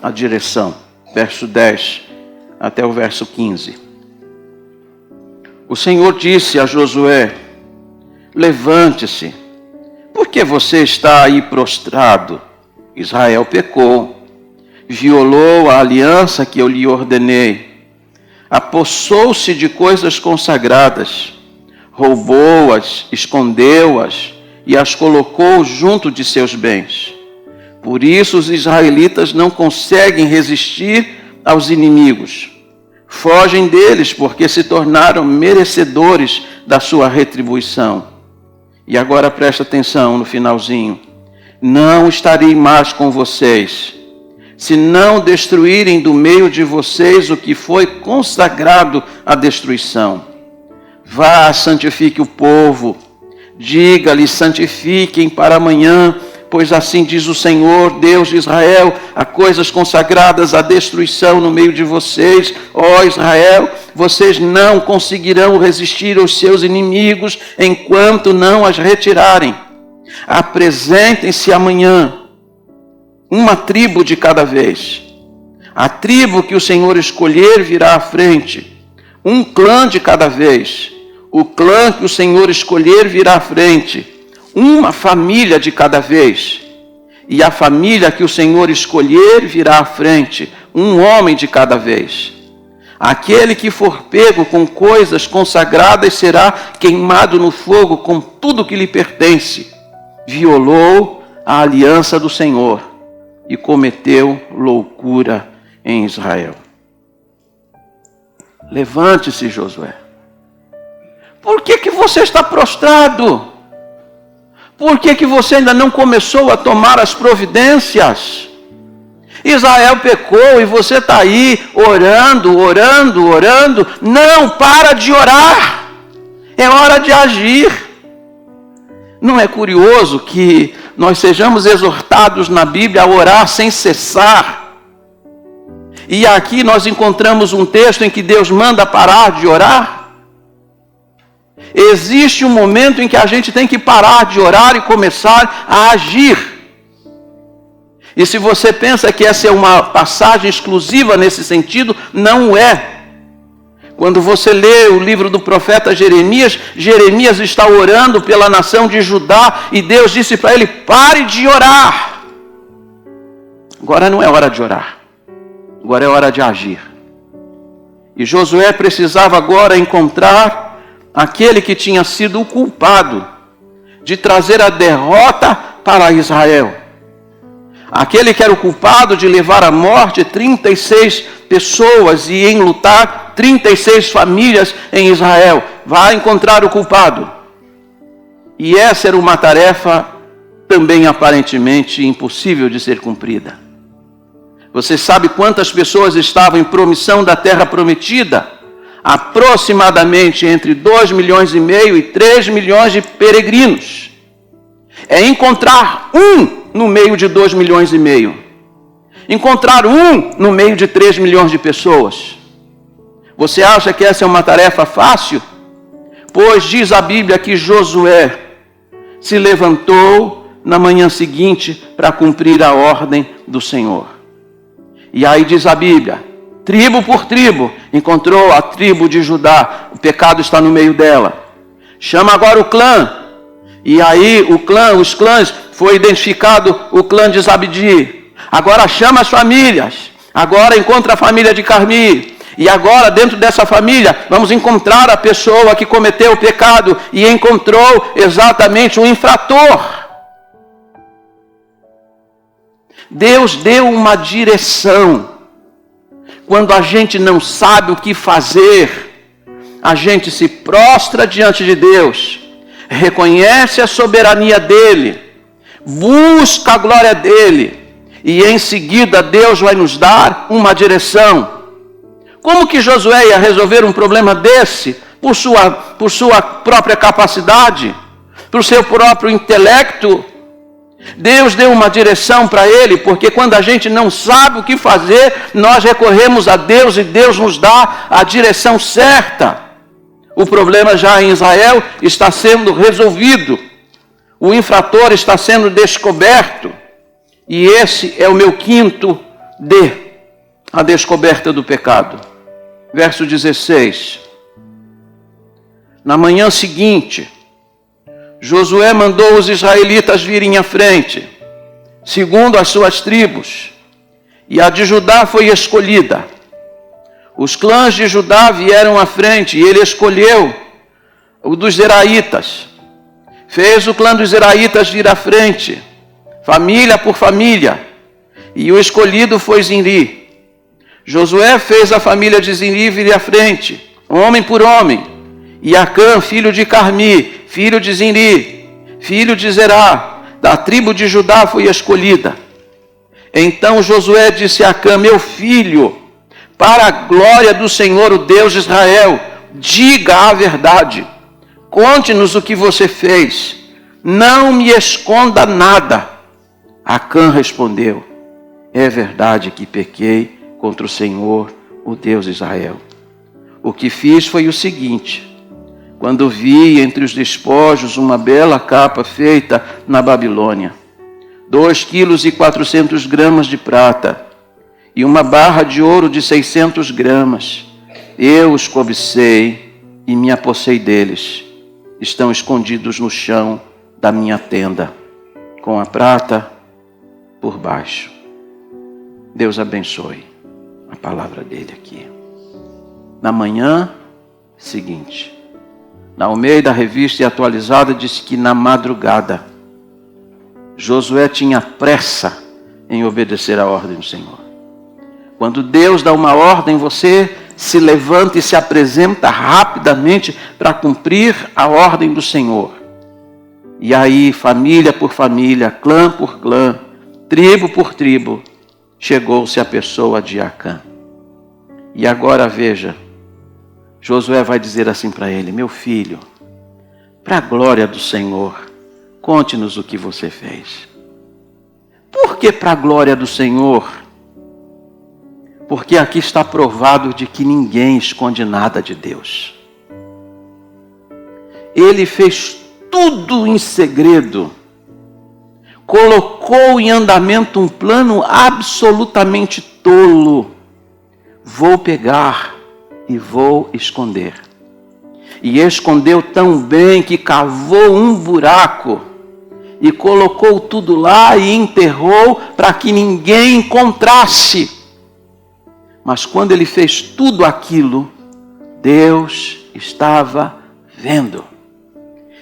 a direção, verso 10 até o verso 15. O Senhor disse a Josué: levante-se, porque você está aí prostrado. Israel pecou, violou a aliança que eu lhe ordenei, apossou-se de coisas consagradas, roubou-as, escondeu-as e as colocou junto de seus bens. Por isso os israelitas não conseguem resistir aos inimigos. Fogem deles porque se tornaram merecedores da sua retribuição. E agora presta atenção no finalzinho. Não estarei mais com vocês, se não destruírem do meio de vocês o que foi consagrado à destruição. Vá, santifique o povo, diga-lhes: santifiquem para amanhã, pois assim diz o Senhor, Deus de Israel: há coisas consagradas à destruição no meio de vocês, ó Israel, vocês não conseguirão resistir aos seus inimigos enquanto não as retirarem. Apresentem-se amanhã, uma tribo de cada vez. A tribo que o Senhor escolher virá à frente, um clã de cada vez. O clã que o Senhor escolher virá à frente, uma família de cada vez. E a família que o Senhor escolher virá à frente, um homem de cada vez. Aquele que for pego com coisas consagradas será queimado no fogo com tudo que lhe pertence. Violou a aliança do Senhor e cometeu loucura em Israel. Levante-se, Josué. Por que você está prostrado? Por que você ainda não começou a tomar as providências? Israel pecou e você está aí orando. Não, para de orar. É hora de agir. Não é curioso que nós sejamos exortados na Bíblia a orar sem cessar? E aqui nós encontramos um texto em que Deus manda parar de orar. Existe um momento em que a gente tem que parar de orar e começar a agir. E se você pensa que essa é uma passagem exclusiva nesse sentido, não é. Quando você lê o livro do profeta Jeremias, Jeremias está orando pela nação de Judá e Deus disse para ele: pare de orar. Agora não é hora de orar, agora é hora de agir. E Josué precisava agora encontrar aquele que tinha sido o culpado de trazer a derrota para Israel. Aquele que era o culpado de levar à morte 36 pessoas e enlutar 36 famílias em Israel. Vai encontrar o culpado. E essa era uma tarefa também aparentemente impossível de ser cumprida. Você sabe quantas pessoas estavam em promissão da terra prometida? Aproximadamente entre 2,5 milhões e 3 milhões de peregrinos. É encontrar um no meio de 2,5 milhões. Encontrar um no meio de 3 milhões de pessoas. Você acha que essa é uma tarefa fácil? Pois diz a Bíblia que Josué se levantou na manhã seguinte para cumprir a ordem do Senhor. E aí diz a Bíblia, tribo por tribo, encontrou a tribo de Judá, o pecado está no meio dela. Chama agora o clã. E aí os clãs, foi identificado o clã de Zabdi. Agora chama as famílias. Agora encontra a família de Carmi. E agora dentro dessa família vamos encontrar a pessoa que cometeu o pecado. E encontrou exatamente o infrator. Deus deu uma direção. Quando a gente não sabe o que fazer, a gente se prostra diante de Deus. Reconhece a soberania dele, busca a glória dele, e em seguida Deus vai nos dar uma direção. Como que Josué ia resolver um problema desse? Por sua própria capacidade, por seu próprio intelecto? Deus deu uma direção para ele, porque quando a gente não sabe o que fazer, nós recorremos a Deus e Deus nos dá a direção certa. O problema já em Israel está sendo resolvido. O infrator está sendo descoberto. E esse é o meu quinto D, a descoberta do pecado. Verso 16. Na manhã seguinte, Josué mandou os israelitas virem à frente, segundo as suas tribos, e a de Judá foi escolhida. Os clãs de Judá vieram à frente e ele escolheu o dos Zeraitas. Fez o clã dos Zeraitas vir à frente, família por família, e o escolhido foi Zinri. Josué fez a família de Zinri vir à frente, homem por homem, e Acã, filho de Carmi, filho de Zinri, filho de Zerá, da tribo de Judá foi escolhida. Então Josué disse a Acã: meu filho, para a glória do Senhor, o Deus de Israel, diga a verdade. Conte-nos o que você fez. Não me esconda nada. Acã respondeu: é verdade que pequei contra o Senhor, o Deus de Israel. O que fiz foi o seguinte: quando vi entre os despojos uma bela capa feita na Babilônia, 2,4 kg de prata, e uma barra de ouro de 600 gramas. Eu os cobicei e me apossei deles. Estão escondidos no chão da minha tenda, com a prata por baixo. Deus abençoe a palavra dele aqui. Na manhã seguinte, na Almeida Revista e Atualizada, diz que na madrugada, Josué tinha pressa em obedecer a ordem do Senhor. Quando Deus dá uma ordem, você se levanta e se apresenta rapidamente para cumprir a ordem do Senhor. E aí, família por família, clã por clã, tribo por tribo, chegou-se a pessoa de Acã. E agora veja, Josué vai dizer assim para ele: meu filho, para a glória do Senhor, conte-nos o que você fez. Por que para a glória do Senhor? Porque aqui está provado de que ninguém esconde nada de Deus. Ele fez tudo em segredo. Colocou em andamento um plano absolutamente tolo. Vou pegar e vou esconder. E escondeu tão bem que cavou um buraco e colocou tudo lá e enterrou para que ninguém encontrasse. Mas quando ele fez tudo aquilo, Deus estava vendo.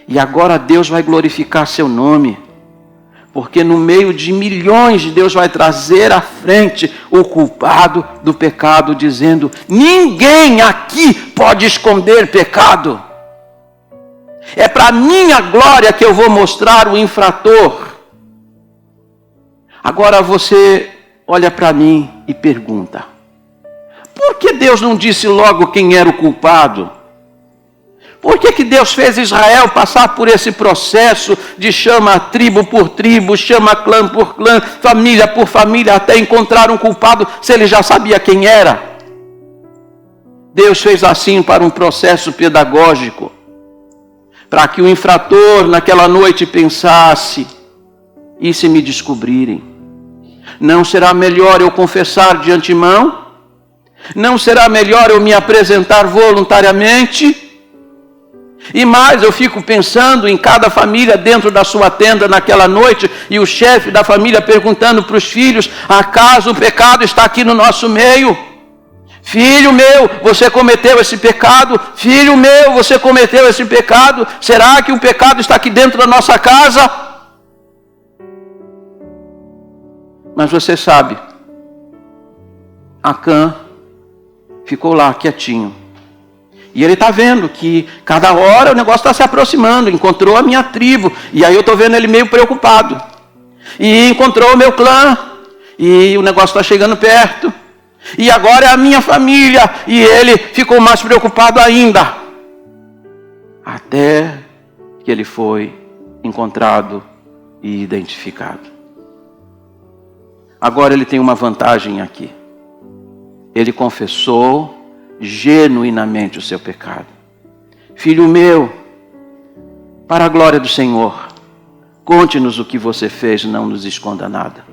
E agora Deus vai glorificar seu nome. Porque no meio de milhões, Deus vai trazer à frente o culpado do pecado, dizendo: ninguém aqui pode esconder pecado. É para minha glória que eu vou mostrar o infrator. Agora você olha para mim e pergunta: por que Deus não disse logo quem era o culpado? Por que Deus fez Israel passar por esse processo de chama tribo por tribo, chama clã por clã, família por família, até encontrar um culpado, se ele já sabia quem era? Deus fez assim para um processo pedagógico, para que o infrator naquela noite pensasse: e se me descobrirem? Não será melhor eu confessar de antemão? Não será melhor eu me apresentar voluntariamente? E mais, eu fico pensando em cada família dentro da sua tenda naquela noite, e o chefe da família perguntando para os filhos: acaso o pecado está aqui no nosso meio? Filho meu, você cometeu esse pecado? Filho meu, você cometeu esse pecado? Será que o pecado está aqui dentro da nossa casa? Mas você sabe, Acã ficou lá quietinho. E ele está vendo que cada hora o negócio está se aproximando. Encontrou a minha tribo. E aí eu estou vendo ele meio preocupado. E encontrou o meu clã. E o negócio está chegando perto. E agora é a minha família. E ele ficou mais preocupado ainda. Até que ele foi encontrado e identificado. Agora ele tem uma vantagem aqui. Ele confessou genuinamente o seu pecado. Filho meu, para a glória do Senhor, conte-nos o que você fez, não nos esconda nada.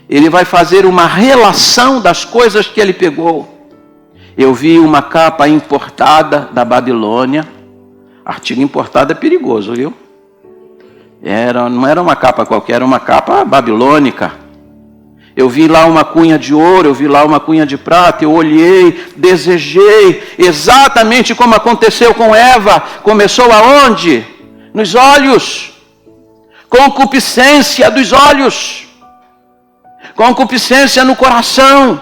Ele vai fazer uma relação das coisas que ele pegou. Eu vi uma capa importada da Babilônia. Artigo importado é perigoso, viu? Não era uma capa qualquer, era uma capa babilônica. Eu vi lá uma cunha de ouro, eu vi lá uma cunha de prata, eu olhei, desejei, exatamente como aconteceu com Eva. Começou aonde? Nos olhos. Concupiscência dos olhos. Concupiscência no coração.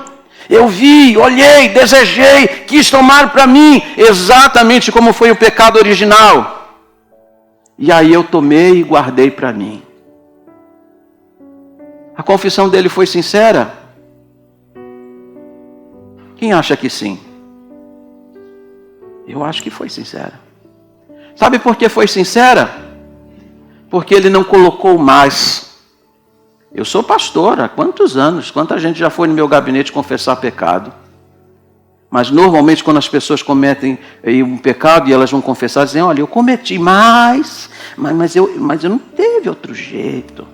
Eu vi, olhei, desejei, quis tomar para mim, exatamente como foi o pecado original. E aí eu tomei e guardei para mim. A confissão dele foi sincera? Quem acha que sim? Eu acho que foi sincera. Sabe por que foi sincera? Porque ele não colocou mais. Eu sou pastor há quantos anos? Quanta gente já foi no meu gabinete confessar pecado? Mas normalmente quando as pessoas cometem um pecado e elas vão confessar, dizem: olha, eu cometi mas eu não teve outro jeito.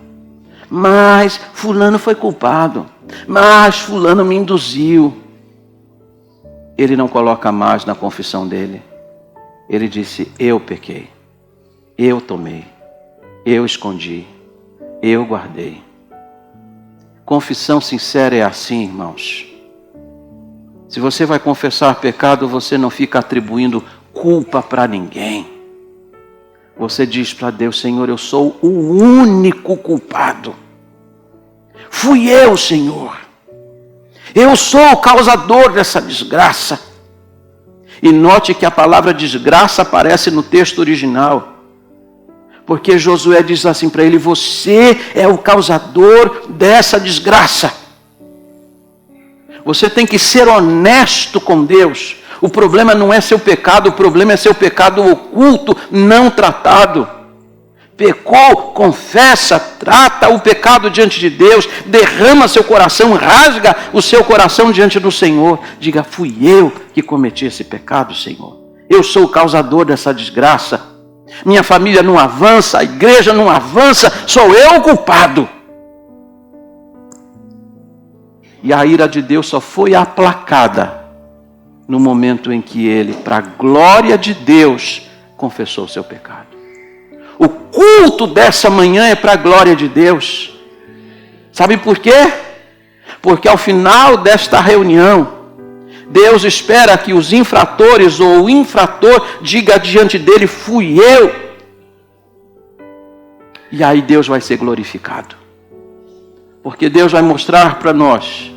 Mas fulano foi culpado. Mas fulano me induziu. Ele não coloca mais na confissão dele. Ele disse: eu pequei. Eu tomei. Eu escondi. Eu guardei. Confissão sincera é assim, irmãos. Se você vai confessar pecado, você não fica atribuindo culpa para ninguém. Você diz para Deus: Senhor, eu sou o único culpado. Fui eu, Senhor. Eu sou o causador dessa desgraça. E note que a palavra desgraça aparece no texto original. Porque Josué diz assim para ele: você é o causador dessa desgraça. Você tem que ser honesto com Deus. O problema não é seu pecado, o problema é seu pecado oculto, não tratado. pecou, confessa, trata o pecado diante de Deus, derrama seu coração, rasga o seu coração diante do Senhor. Diga, fui eu que cometi esse pecado, Senhor. Eu sou o causador dessa desgraça. Minha família não avança, a igreja não avança, sou eu o culpado. E a ira de Deus só foi aplacada no momento em que ele, para a glória de Deus, confessou o seu pecado. O culto dessa manhã é para a glória de Deus. Sabe por quê? Porque ao final desta reunião, Deus espera que os infratores ou o infrator diga diante dele, fui eu. E aí Deus vai ser glorificado. Porque Deus vai mostrar para nós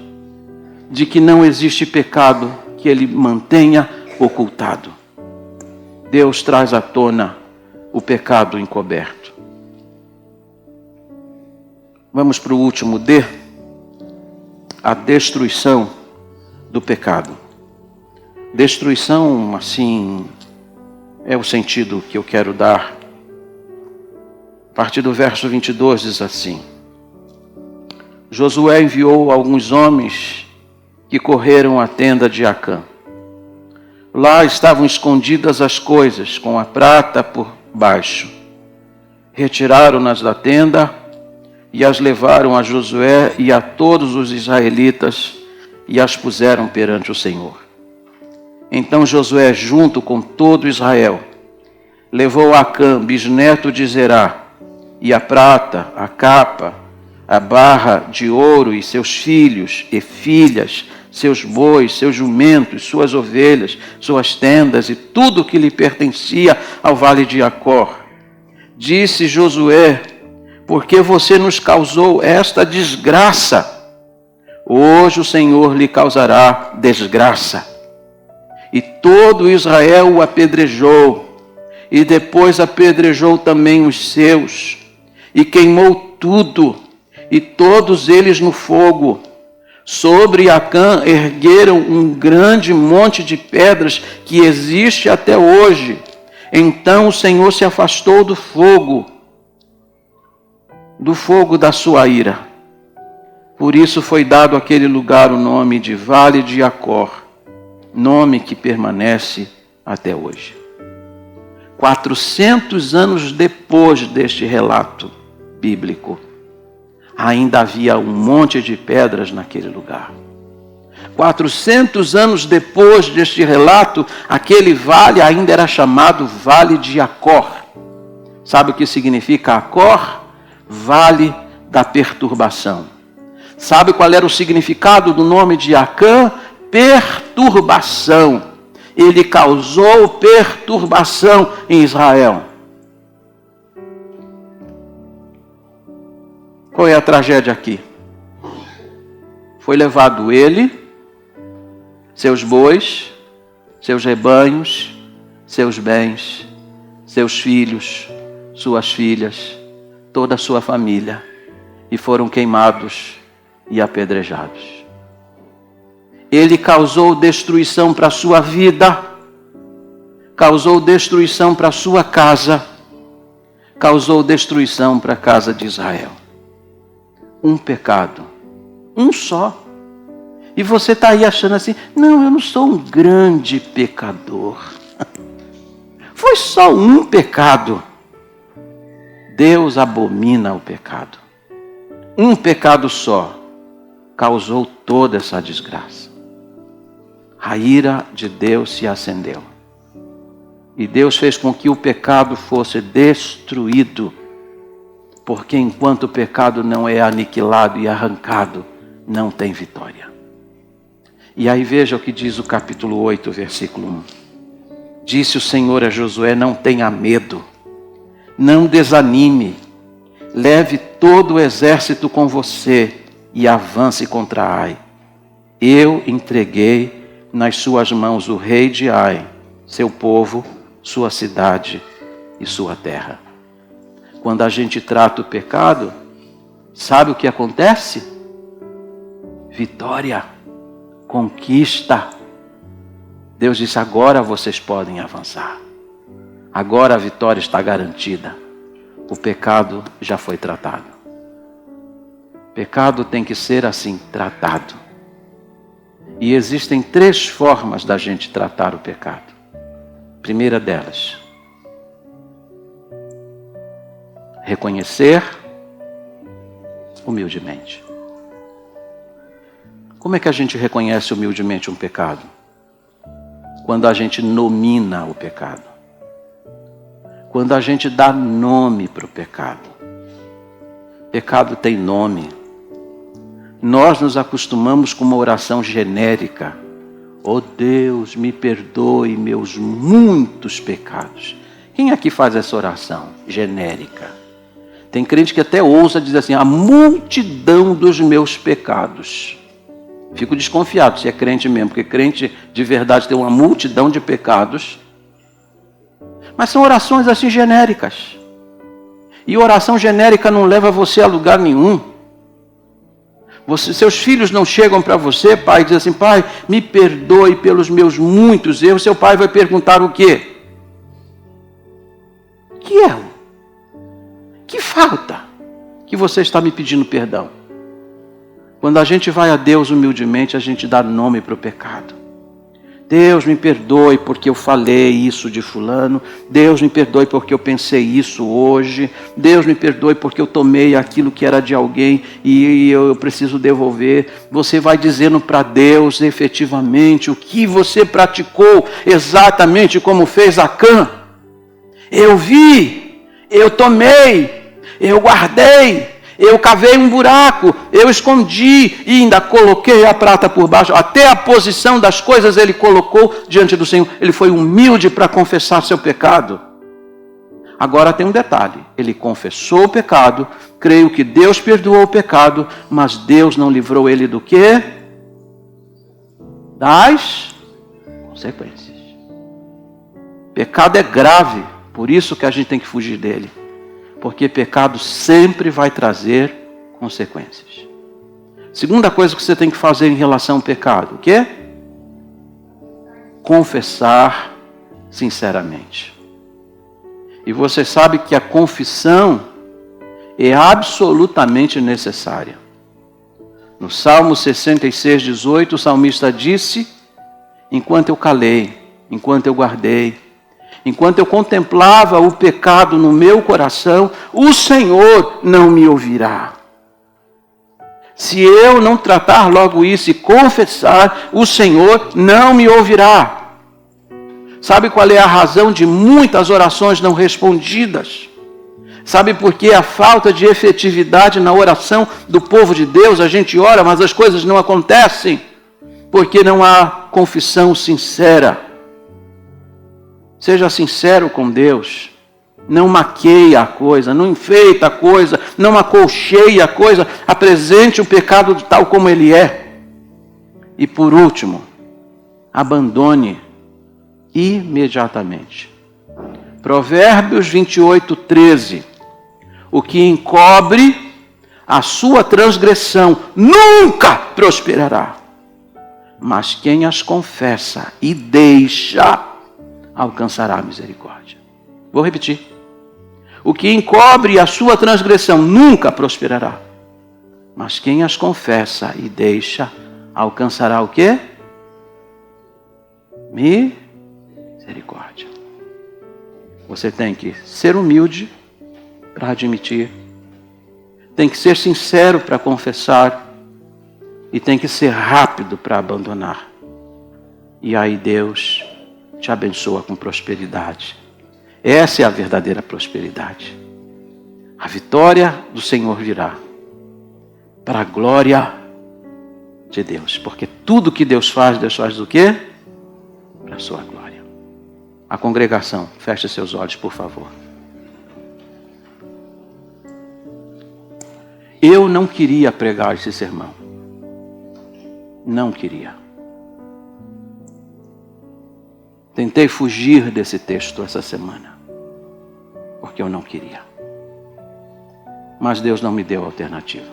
de que não existe pecado que ele mantenha ocultado. Deus traz à tona o pecado encoberto. Vamos para o último D, a destruição do pecado. Destruição, assim, é o sentido que eu quero dar. A partir do verso 22 diz assim: Josué enviou alguns homens que correram à tenda de Acã. Lá estavam escondidas as coisas, com a prata por baixo. Retiraram-nas da tenda e as levaram a Josué e a todos os israelitas e as puseram perante o Senhor. Então Josué, junto com todo Israel, levou Acã, bisneto de Zerá, e a prata, a capa, a barra de ouro e seus filhos e filhas, seus bois, seus jumentos, suas ovelhas, suas tendas e tudo que lhe pertencia ao vale de Acor. Disse Josué, por que você nos causou esta desgraça? Hoje o Senhor lhe causará desgraça. E todo Israel o apedrejou, e depois apedrejou também os seus, e queimou tudo, e todos eles no fogo. Sobre Acã ergueram um grande monte de pedras que existe até hoje. Então o Senhor se afastou do fogo da sua ira. Por isso foi dado àquele lugar o nome de Vale de Acor, nome que permanece até hoje. 400 anos depois deste relato bíblico, ainda havia um monte de pedras naquele lugar. 400 anos depois deste relato, aquele vale ainda era chamado Vale de Acor. Sabe o que significa Acor? Vale da perturbação. Sabe qual era o significado do nome de Acã? Perturbação. Ele causou perturbação em Israel. Qual é a tragédia aqui? Foi levado ele, seus bois, seus rebanhos, seus bens, seus filhos, suas filhas, toda a sua família, e foram queimados e apedrejados. Ele causou destruição para a sua vida, causou destruição para a sua casa, causou destruição para a casa de Israel. Um pecado, um só. E você está aí achando assim, não, eu não sou um grande pecador. Foi só um pecado. Deus abomina o pecado. Um pecado só causou toda essa desgraça. A ira de Deus se acendeu. E Deus fez com que o pecado fosse destruído. Porque enquanto o pecado não é aniquilado e arrancado, não tem vitória. E aí veja o que diz o capítulo 8, versículo 1. Disse o Senhor a Josué, não tenha medo, não desanime, leve todo o exército com você e avance contra Ai. Eu entreguei nas suas mãos o rei de Ai, seu povo, sua cidade e sua terra. Quando a gente trata o pecado, sabe o que acontece? Vitória, conquista. Deus disse, agora vocês podem avançar. Agora a vitória está garantida. o pecado já foi tratado. Pecado tem que ser assim, tratado. E existem 3 formas da gente tratar o pecado. Primeira delas, reconhecer humildemente. Como é que a gente reconhece humildemente um pecado? Quando a gente nomina o pecado. Quando a gente dá nome para o pecado. Pecado tem nome. Nós nos acostumamos com uma oração genérica. Oh Deus, me perdoe meus muitos pecados. Quem aqui faz essa oração genérica? Tem crente que até ousa dizer assim, a multidão dos meus pecados. Fico desconfiado se é crente mesmo, porque crente de verdade tem uma multidão de pecados. Mas são orações assim genéricas. E oração genérica não leva você a lugar nenhum. Seus filhos não chegam para você, pai, e dizem assim, pai, me perdoe pelos meus muitos erros. Seu pai vai perguntar o quê? Que erro? Que falta que você está me pedindo perdão? Quando a gente vai a Deus humildemente, a gente dá nome para o pecado. Deus me perdoe porque eu falei isso de fulano. Deus me perdoe porque eu pensei isso hoje. Deus me perdoe porque eu tomei aquilo que era de alguém e eu preciso devolver. Você vai dizendo para Deus efetivamente o que você praticou, exatamente como fez Acã. Eu vi, eu tomei, eu guardei. Eu cavei um buraco, eu escondi e ainda coloquei a prata por baixo. Até a posição das coisas ele colocou diante do Senhor. Ele foi humilde para confessar seu pecado. Agora tem um detalhe. Ele confessou o pecado, creio que Deus perdoou o pecado, mas Deus não livrou ele do quê? Das consequências. Pecado é grave, por isso que a gente tem que fugir dele. Porque pecado sempre vai trazer consequências. Segunda coisa que você tem que fazer em relação ao pecado, o quê? Confessar sinceramente. E você sabe que a confissão é absolutamente necessária. No Salmo 66, 18, o salmista disse, enquanto eu calei, enquanto eu guardei, enquanto eu contemplava o pecado no meu coração, o Senhor não me ouvirá. Se eu não tratar logo isso e confessar, o Senhor não me ouvirá. Sabe qual é a razão de muitas orações não respondidas? Sabe por que a falta de efetividade na oração do povo de Deus? A gente ora, mas as coisas não acontecem. Porque não há confissão sincera. Seja sincero com Deus. Não maqueie a coisa, não enfeita a coisa, não acolcheie a coisa. Apresente o pecado tal como ele é. E por último, abandone imediatamente. Provérbios 28, 13. O que encobre a sua transgressão nunca prosperará. Mas quem as confessa e deixa alcançará a misericórdia. Vou repetir. O que encobre a sua transgressão nunca prosperará. Mas quem as confessa e deixa, alcançará o quê? Misericórdia. Você tem que ser humilde para admitir. Tem que ser sincero para confessar. E tem que ser rápido para abandonar. E aí Deus te abençoa com prosperidade. Essa é a verdadeira prosperidade. A vitória do Senhor virá para a glória de Deus. Porque tudo que Deus faz o quê? Para a sua glória. A congregação, feche seus olhos, por favor. Eu não queria pregar esse sermão. Não queria. Tentei fugir desse texto essa semana, porque eu não queria. Mas Deus não me deu alternativa.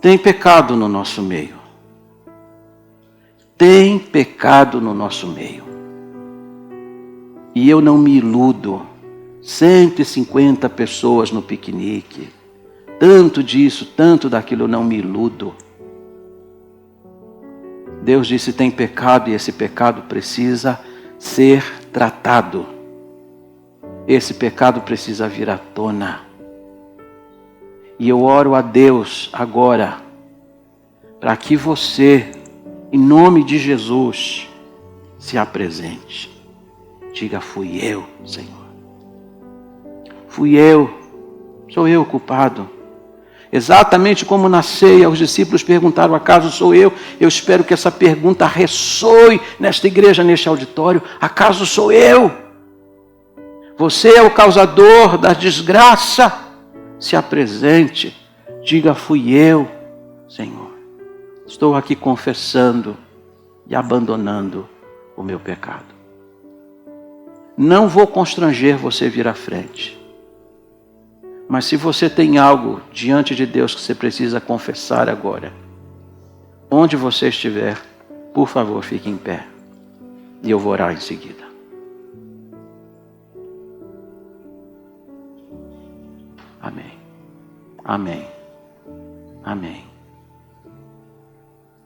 Tem pecado no nosso meio. Tem pecado no nosso meio. E eu não me iludo 150 pessoas no piquenique. Tanto disso, tanto daquilo, eu não me iludo. Deus disse: tem pecado e esse pecado precisa ser tratado. Esse pecado precisa vir à tona. E eu oro a Deus agora, para que você, em nome de Jesus, se apresente. Diga: fui eu, Senhor. Fui eu. Sou eu o culpado. Exatamente como na ceia, os discípulos perguntaram: acaso sou eu? Eu espero que essa pergunta ressoe nesta igreja, neste auditório. Acaso sou eu? Você é o causador da desgraça? Se apresente. Diga: fui eu, Senhor. Estou aqui confessando e abandonando o meu pecado. Não vou constranger você vir à frente. Mas se você tem algo diante de Deus que você precisa confessar agora, onde você estiver, por favor, fique em pé. E eu vou orar em seguida. Amém. Amém. Amém.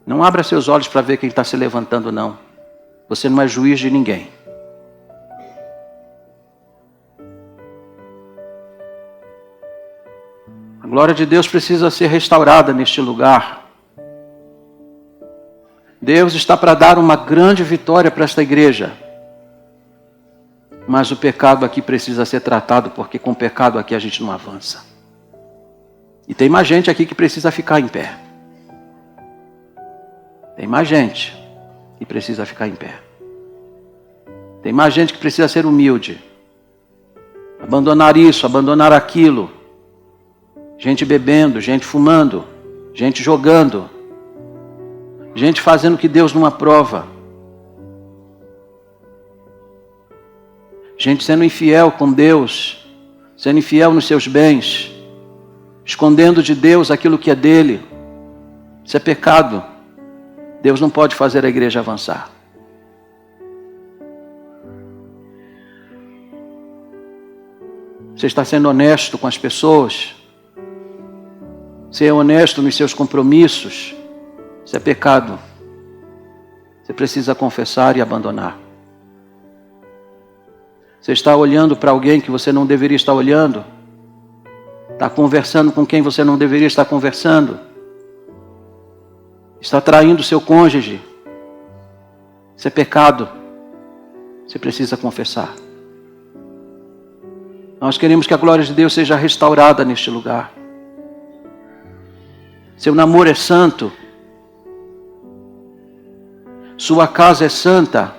Não abra seus olhos para ver quem está se levantando, não. Você não é juiz de ninguém. A glória de Deus precisa ser restaurada neste lugar. Deus está para dar uma grande vitória para esta igreja. Mas o pecado aqui precisa ser tratado, porque com o pecado aqui a gente não avança. E tem mais gente aqui que precisa ficar em pé. Tem mais gente que precisa ficar em pé. Tem mais gente que precisa ser humilde. Abandonar isso, abandonar aquilo. Gente bebendo, gente fumando, gente jogando. Gente fazendo o que Deus não aprova. Gente sendo infiel com Deus, sendo infiel nos seus bens, escondendo de Deus aquilo que é dele. Isso é pecado. Deus não pode fazer a igreja avançar. Você está sendo honesto com as pessoas? Ser honesto nos seus compromissos? Isso é pecado. Você precisa confessar e abandonar. Você está olhando para alguém que você não deveria estar olhando? Está conversando com quem você não deveria estar conversando? Está traindo seu cônjuge? Isso é pecado. Você precisa confessar. Nós queremos que a glória de Deus seja restaurada neste lugar. Seu namoro é santo. Sua casa é santa.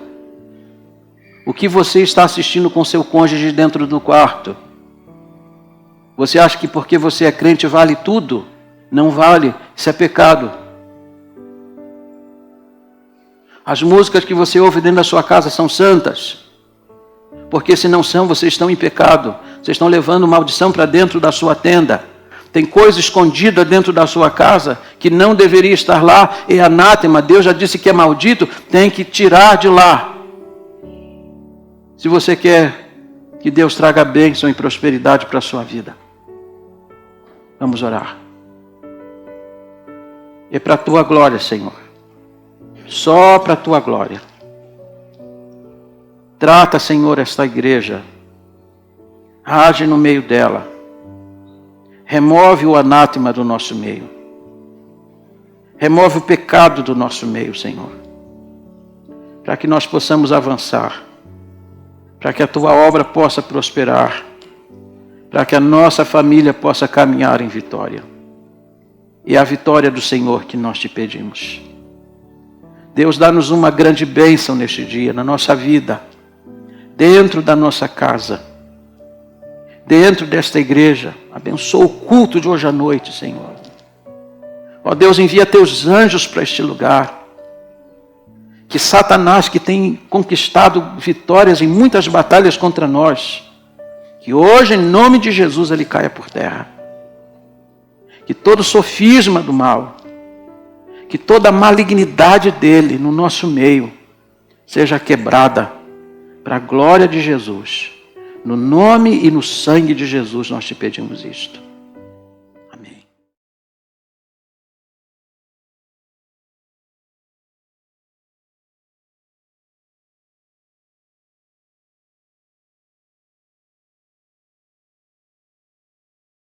O que você está assistindo com seu cônjuge dentro do quarto? Você acha que porque você é crente vale tudo? Não vale. Isso é pecado. As músicas que você ouve dentro da sua casa são santas. Porque se não são, vocês estão em pecado. Vocês estão levando maldição para dentro da sua tenda. Tem coisa escondida dentro da sua casa que não deveria estar lá. É anátema. Deus já disse que é maldito. Tem que tirar de lá. Se você quer que Deus traga bênção e prosperidade para a sua vida. Vamos orar. É para a tua glória, Senhor. Só para a tua glória. Trata, Senhor, esta igreja. Age no meio dela. Remove o anátema do nosso meio. Remove o pecado do nosso meio, Senhor. Para que nós possamos avançar. Para que a tua obra possa prosperar. Para que a nossa família possa caminhar em vitória. E é a vitória do Senhor que nós te pedimos. Deus, dá-nos uma grande bênção neste dia, na nossa vida. Dentro da nossa casa. Dentro desta igreja. Abençoa o culto de hoje à noite, Senhor. Ó Deus, envia teus anjos para este lugar. Que Satanás, que tem conquistado vitórias em muitas batalhas contra nós, que hoje, em nome de Jesus, ele caia por terra. Que todo sofisma do mal, que toda a malignidade dele no nosso meio seja quebrada para a glória de Jesus, No nome e no sangue de Jesus nós te pedimos isto.